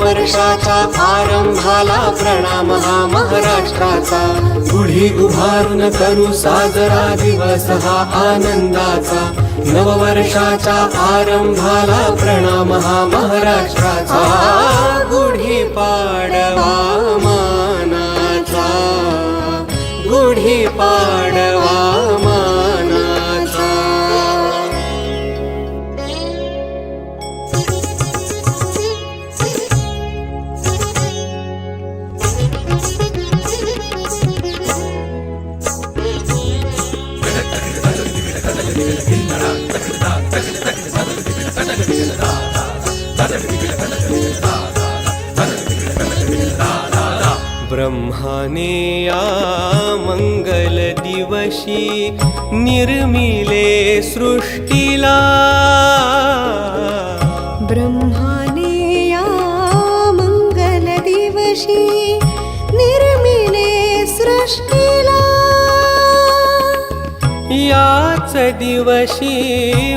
नववर्षाच्या आरंभाला प्रणाम हा महाराष्ट्राचा। गुढी उभारून करू साजरा दिवस हा आनंदाचा। नववर्षाच्या आरंभाला प्रणाम हा महाराष्ट्राचा। गुढी पाडवा मानाचा, गुढी पाडवा मानाचा। ब्रह्माने या मंगल दिवशी निर्मिले सृष्टीला। ब्रह्माने या मंगल दिवशी निर्मिले सृष्टीला। याच दिवशी